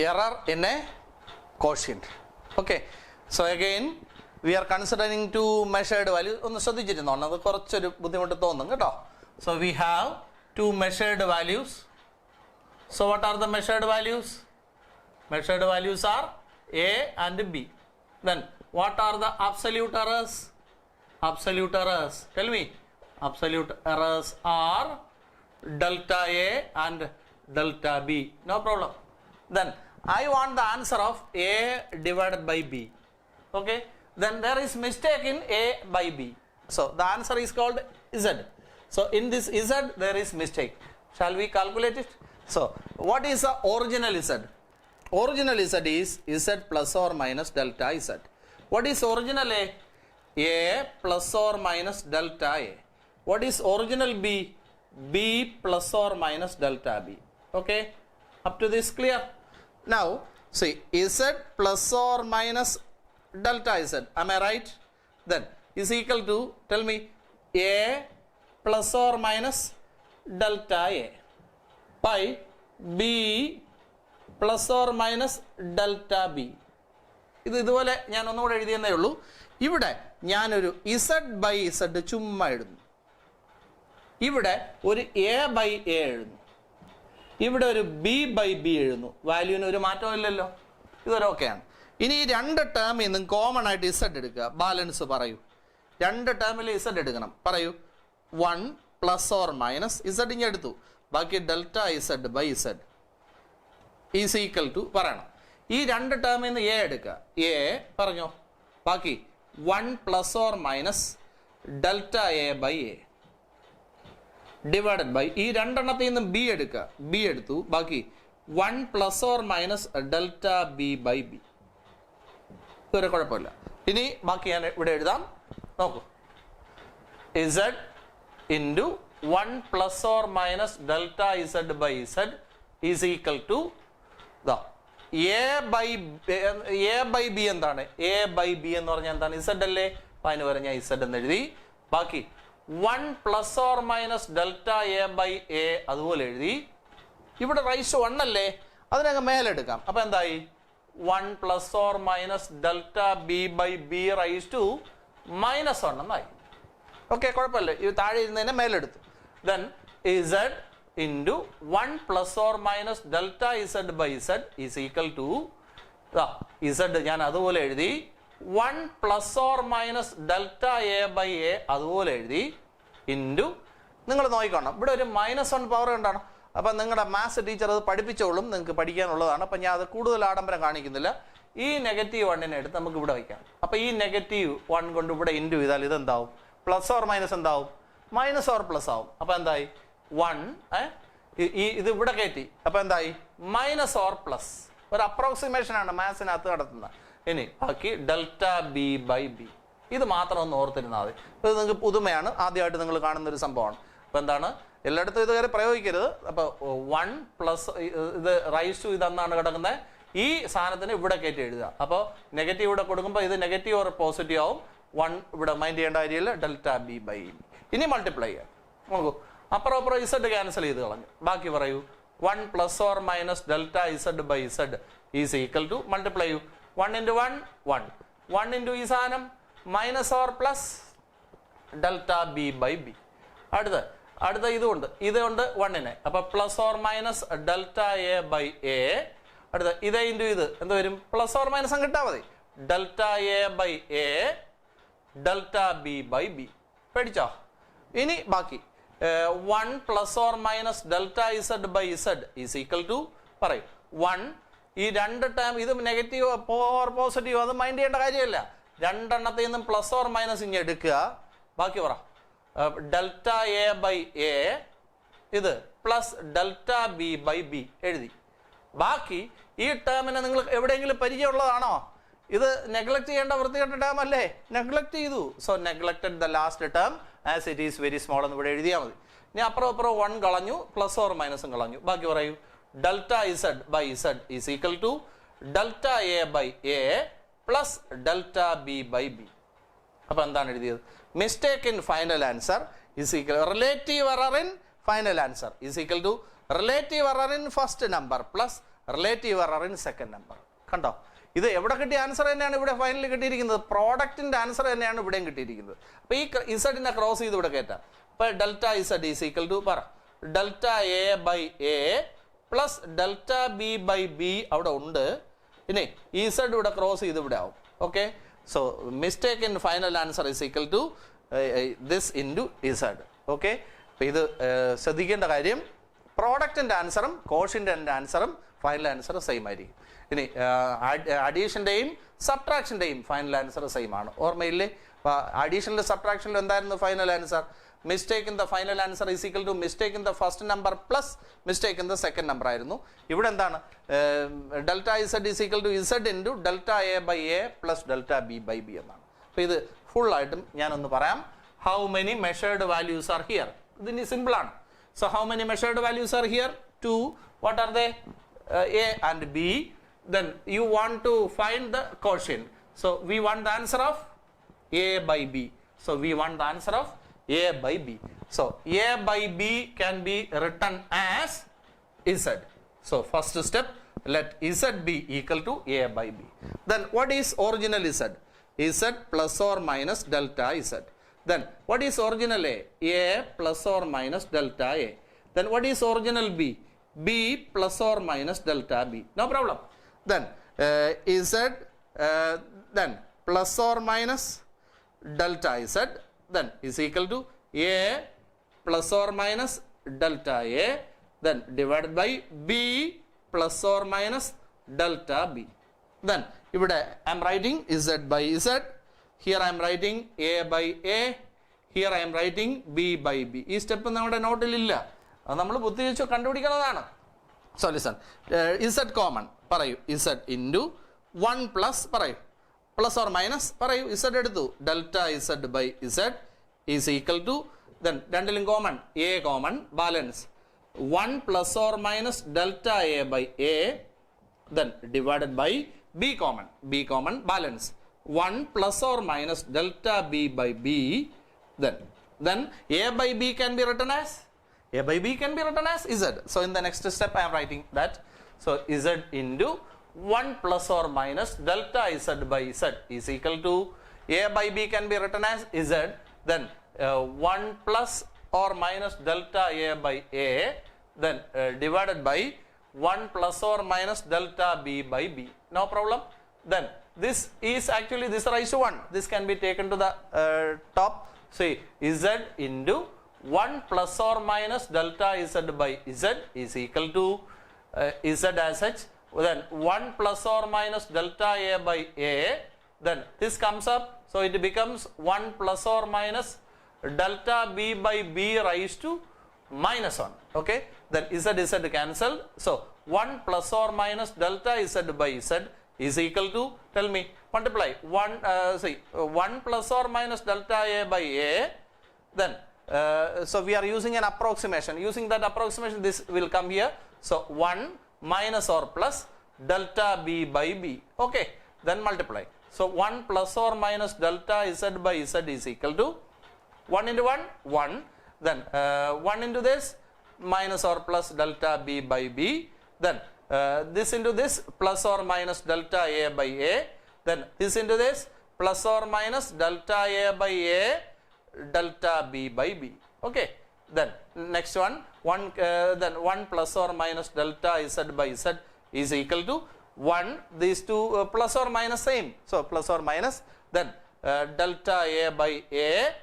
error in a quotient. Okay, so again we are considering two measured values. So we have two measured values. So what are the measured values? Measured values are A and B. Then what are the absolute errors? Absolute errors, tell me. Absolute errors are delta A and delta B. No problem. Then I want the answer of A divided by B. Okay, then there is mistake in A by B. So the answer is called Z. So in this Z there is mistake. Shall we calculate it? So what is the original Z? Original Z is Z plus or minus delta Z. What is original A? A plus or minus delta A. What is original B? B plus or minus delta B. Okay, up to this clear? Now see, Z plus or minus delta Z, am I right? Then is equal to, tell me, A plus or minus delta A by B plus or minus delta B. ഇതുപോലെ ഞാൻ ഒന്നുകൂടെ എഴുതിയെന്നേ ഉള്ളൂ. ഇവിടെ ഞാനൊരു Z by Z ചുമ്മാ എഴുതുന്നു. ഇവിടെ ഒരു A ബൈ A എഴുതുന്നു. ഇവിടെ ഒരു B ബൈ B എഴുതുന്നു. വാല്യൂവിന് ഒരു മാറ്റവും ഇല്ലല്ലോ. ഇതൊരു ഓക്കെയാണ്. ഇനി ഈ രണ്ട് ടേമിൽ നിന്നും കോമൺ ആയിട്ട് Z എടുക്കുക. ബാലൻസ് പറയൂ. രണ്ട് ടേമിൽ Z എടുക്കണം. പറയൂ. 1 പ്ലസ് ഓർ മൈനസ് Z ഇങ്ങനെ എടുത്തു. ബാക്കി delta Z by Z is equal to പറയണം. ഈ രണ്ട് ടേമിൽ നിന്ന് A എടുക്കുക. A പറഞ്ഞോ. ബാക്കി 1 plus or minus delta A by A divided by ഈ രണ്ടെണ്ണത്തിൽ നിന്നും B എടുക്കുക. B എടുത്തു. ബാക്കി 1 plus or minus delta B by B. ഇതൊരു കുഴപ്പമില്ല. ഇനി ബാക്കി ഞാൻ ഇവിടെ എഴുതാം. നോക്കൂ. Z into 1 plus or minus delta Z by Z is equal to A by B എന്താണ്? A ബൈ ബി എന്ന് പറഞ്ഞാൽ എന്താണ്? Z അല്ലേ? അപ്പം അതിന് വരെ ഞാൻ Z എന്ന് എഴുതി. ബാക്കി 1 plus or minus delta A by A അതുപോലെ എഴുതി. ഇവിടെ റൈസ് 1 അല്ലേ? അതിനങ്ങ് മേലെടുക്കാം. അപ്പം എന്തായി? 1 plus or minus delta B by B raise to -1 എന്നായി. ഓക്കെ, കുഴപ്പമില്ല. ഇത് താഴെ ഇരുന്നതിനെ മേലെടുത്തു. Then Z into 1 plus or minus delta Z by Z is equal to Z ഞാൻ അതുപോലെ എഴുതി. 1 plus or minus delta A by A അതുപോലെ എഴുതി. ഇൻറ്റു നിങ്ങൾ നോക്കിക്കോണം. ഇവിടെ ഒരു -1 പവർ ഉണ്ടാണ്. അപ്പം നിങ്ങളുടെ മാത്സ് ടീച്ചർ അത് പഠിപ്പിച്ചോളും. നിങ്ങൾക്ക് പഠിക്കാനുള്ളതാണ്. അപ്പം ഞാൻ അത് കൂടുതൽ ആഡംബരം കാണിക്കുന്നില്ല. ഈ -1 എടുത്ത് നമുക്ക് ഇവിടെ വയ്ക്കാം. അപ്പം ഈ -1 കൊണ്ട് ഇവിടെ ഇൻറ്റു ചെയ്താൽ ഇതെന്താവും? പ്ലസ് ഓർ മൈനസ് എന്താവും? മൈനസ് ഓർ പ്ലസ് ആവും. അപ്പം എന്തായി? 1 ഇത് ഇവിടെ കയറ്റി. അപ്പം എന്തായി? Minus or plus. ഒരു അപ്രോക്സിമേഷൻ ആണ് മാത്സിനകത്ത് നടത്തുന്നത്. ഇനി ബാക്കി ഡെൽറ്റ B ബൈ B. ഇത് മാത്രം ഒന്ന് ഓർത്തിരുന്നാൽ മതി. ഇത് നിങ്ങൾക്ക് പുതുമയാണ്. ആദ്യമായിട്ട് നിങ്ങൾ കാണുന്ന ഒരു സംഭവമാണ്. അപ്പം എന്താണ്? എല്ലായിടത്തും ഇത് കയറി പ്രയോഗിക്കരുത്. അപ്പോൾ 1 പ്ലസ് ഇത് റൈസ് ടു ഇതെന്നാണ് കിടക്കുന്നത്. ഈ സാധനത്തിന് ഇവിടെ കയറ്റി എഴുതുക. അപ്പോൾ നെഗറ്റീവ് ഇവിടെ കൊടുക്കുമ്പോൾ ഇത് നെഗറ്റീവ് ഓർ പോസിറ്റീവ് ആവും. 1 ഇവിടെ മൈൻഡ് ചെയ്യേണ്ട കാര്യമില്ല. Delta B by B. ഇനി മൾട്ടിപ്ലൈ ചെയ്യാം. നോക്കൂ. അപ്പുറം Z ക്യാൻസൽ ചെയ്ത് കളഞ്ഞു. ബാക്കി പറയൂ. 1 plus or minus delta Z by Z is equal to multiply ചെയ്യൂ. 1 ഇൻറ്റു 1 1 1 ഇൻറ്റു ഈ സാധനം minus or plus delta B by B. അടുത്ത ഇതുകൊണ്ട് 1നെ. അപ്പം plus or minus delta A by A. അടുത്ത ഇതേ ഇൻറ്റു ഇത് എന്ത് വരും? പ്ലസ് ഓർ മൈനസ് അങ്ങ് ഇട്ടാൽ മതി. Delta A by A delta B by B. പേടിച്ചോ? ഇനി ബാക്കി 1 plus or minus delta Z by Z is equal to പറയും 1. ഈ രണ്ട് ടേം ഇത് നെഗറ്റീവ് ഓർ പോസിറ്റീവ് അത് മൈൻഡ് ചെയ്യേണ്ട കാര്യമില്ല. രണ്ടെണ്ണത്തിൽ നിന്നും പ്ലസ് ഓർ മൈനസ് ഇങ്ങനെ എടുക്കുക. ബാക്കി പറ. ഡെൽറ്റ A ബൈ A ഇത് plus delta B by B എഴുതി. ബാക്കി ഈ ടേമിനെ നിങ്ങൾ എവിടെയെങ്കിലും പരിചയമുള്ളതാണോ? ഇത് നെഗ്ലക്ട് ചെയ്യേണ്ട വൃത്തികെട്ട ടേം അല്ലേ? നെഗ്ലക്ട് ചെയ്തു. So neglected the last term as it is very small എന്ന് ഇവിടെ എഴുതിയാൽ മതി. ഇനി അപ്പുറം 1 കളഞ്ഞു. പ്ലസ് ഓർ മൈനസും കളഞ്ഞു. ബാക്കി പറയൂ. Delta Z by Z is equal to delta A by A plus delta B by B. അപ്പം എന്താണ് എഴുതിയത്? Mistake in final answer is equal relative error in final answer is equal to relative error in first number plus relative error in second number. കണ്ടോ, ഇത് എവിടെ കിട്ടിയ answer തന്നെയാണ് ഇവിടെ finally കിട്ടിയിരിക്കുന്നത്. പ്രോഡക്റ്റിന്റെ ആൻസർ തന്നെയാണ് ഇവിടെയും കിട്ടിയിരിക്കുന്നത്. അപ്പൊ ഈ ഇസഡിനെ ക്രോസ് ചെയ്ത് ഇവിടെ കയറ്റാം. അപ്പൊ delta Z is equal to പറ delta A by A plus delta B by B അവിടെ ഉണ്ട്. ഇനി ഇസഡ് ഇവിടെ ക്രോസ് ചെയ്ത് ഇവിടെ ആവും. Okay, so mistake in final answer is equal to this into Z. Okay, അപ്പൊ ഇത് ശ്രദ്ധിക്കേണ്ട കാര്യം, പ്രോഡക്റ്റിന്റെ ആൻസറും കോഷ്യന്റിന്റെ ആൻസറും ഫൈനൽ ആൻസർ സെയിം ആയിരിക്കും. ഇനി അഡീഷൻ്റെയും സബ്ട്രാക്ഷൻ്റെയും ഫൈനൽ ആൻസർ സെയിം ആണ്. ഓർമ്മയില്ലേ? അഡീഷനിലും സബ്ട്രാക്ഷനിലും എന്തായിരുന്നു final answer? Mistake in the final answer is equal to mistake in the first number plus mistake in the second number ആയിരുന്നു. ഇവിടെ എന്താണ്? Delta Z is equal to Z into delta A by A plus delta B by B എന്നാണ്. അപ്പോൾ ഇത് ഫുള്ളായിട്ടും ഞാനൊന്ന് പറയാം. How many measured values are here? ഇതിന് സിമ്പിളാണ്. So how many measured values are here? 2. What are they? A and B. Then you want to find the quotient. So we want the answer of A by B. So we want the answer of A by B. So A by B can be written as Z. So first step, let Z be equal to A by B. Then what is original Z? Z plus or minus delta Z. Then what is original A? A plus or minus delta A. Then what is original B? B plus or minus delta B. No problem. Then Z then plus or minus delta Z then is equal to A plus or minus delta A then divided by B plus or minus delta B. Then ഇവിടെ I am writing Z by Z. Here I am writing A by A. Here I am writing B by B. ഈ step നമ്മുടെ നോട്ടിൽ ഇല്ല. അത് നമ്മൾ ബുദ്ധി വെച്ച് കണ്ടുപിടിക്കുന്നതാണ്. സോ ലിസൺ, ഇസഡ് കോമൺ പറയൂ. ഇസഡ് ഇൻറ്റു 1 പ്ലസ് പറയൂ, പ്ലസ് ഓർ മൈനസ് പറയൂ. ഇസഡ് എടുത്തു, delta Z by Z is equal to then രണ്ടിലും common A common balance 1 plus or minus delta A by A then divided by B common balance 1 plus or minus delta B by B then A by B can be written as Z. So in the next step I am writing that. So Z into 1 plus or minus delta Z by Z is equal to A by B can be written as Z. Then 1 plus or minus delta A by A then divided by 1 plus or minus delta B by B. No problem. Then this is actually this raised to 1. This can be taken to the top. See, Z into 1 plus or minus delta Z by Z is equal to Z as such. Then 1 plus or minus delta A by A. Then this comes up. So it becomes 1 plus or minus delta B by B raised to minus 1. Okay. Then Z cancel. So 1 plus or minus delta Z by Z is equal to, tell me, multiply 1 plus or minus delta A by A. Then so we are using an approximation. Using that approximation, this will come here. So 1 minus or plus delta B by B. Okay. Then multiply. So 1 plus or minus delta Z by Z is equal to 1 into 1, 1. Then 1 into this minus or plus delta B by B. Then this into this plus or minus delta A by A. Then this into this plus or minus delta A by A delta B by B. Okay. Then next one, then 1 plus or minus delta Z by Z is equal to 1. These two plus or minus same. So plus or minus. Then delta A by A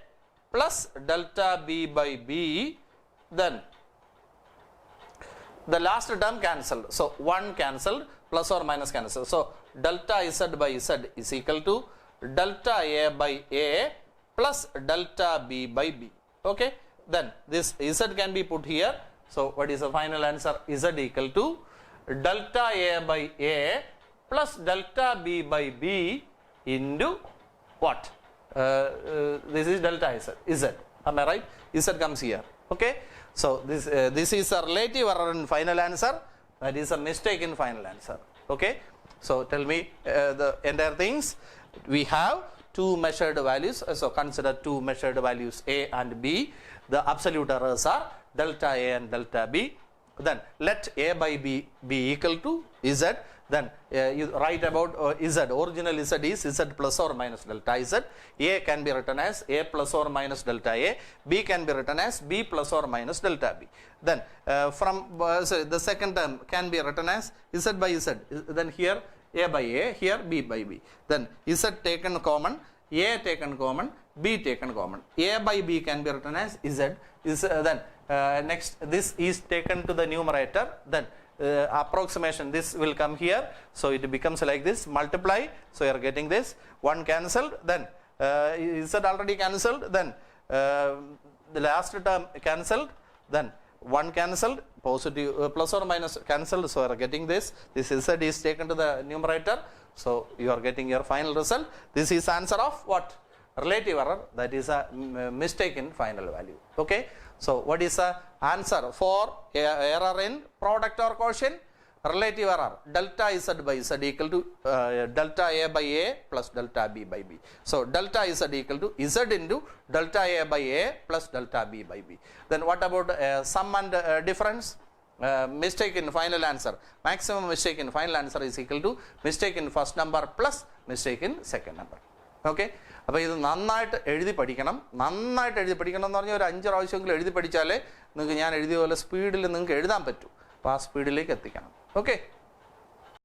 plus delta B by B. Then the last term cancelled. So 1 cancelled, plus or minus cancelled. So delta Z by Z is equal to delta A by A plus delta B by B. Okay. Then this Z can be put here. So what is the final answer? Z equal to delta A by A plus delta B by B into what? This is delta Z. Am I right? Z comes here. Okay. So this is a relative error in final answer. That is a mistake in final answer. Okay. So tell me the entire things. We have two measured values. So consider two measured values A and B. The absolute errors are delta A and delta B. Then let A by B be equal to Z, then you write about Z. Original Z is Z plus or minus delta Z. A can be written as A plus or minus delta A. B can be written as B plus or minus delta B. Then the second term can be written as Z by Z. Then here A by A, here B by B. Then Z taken common, A taken common, B taken common. A by B can be written as Z. Then next this is taken to the numerator. Then approximation, this will come here, so it becomes like this, multiply, so you are getting this, 1 cancelled, then Z already cancelled, then the last term cancelled, then 1 cancelled, positive plus or minus cancelled, so you are getting this Z is taken to the numerator, so you are getting your final result. This is answer of what? Relative error, that is a mistake in final value. Okay, so what is the answer for error in product or quotient? Relative error, delta Z by Z equal to delta A by A plus delta B by B. So delta Z equal to Z into delta A by A plus delta B by B. Then what about sum and difference? Mistake in final answer, maximum mistake in final answer is equal to mistake in first number plus mistake in second number. Okay, അപ്പോൾ ഇത് നന്നായിട്ട് എഴുതി പഠിക്കണം എന്ന് പറഞ്ഞാൽ ഒരു 5 പ്രാവശ്യമെങ്കിലും എഴുതി പഠിച്ചാലേ നിങ്ങൾക്ക് ഞാൻ എഴുതിയ പോലെ സ്പീഡിൽ നിങ്ങൾക്ക് എഴുതാൻ പറ്റൂ. അപ്പോൾ ആ സ്പീഡിലേക്ക് എത്തിക്കണം. ഓക്കെ.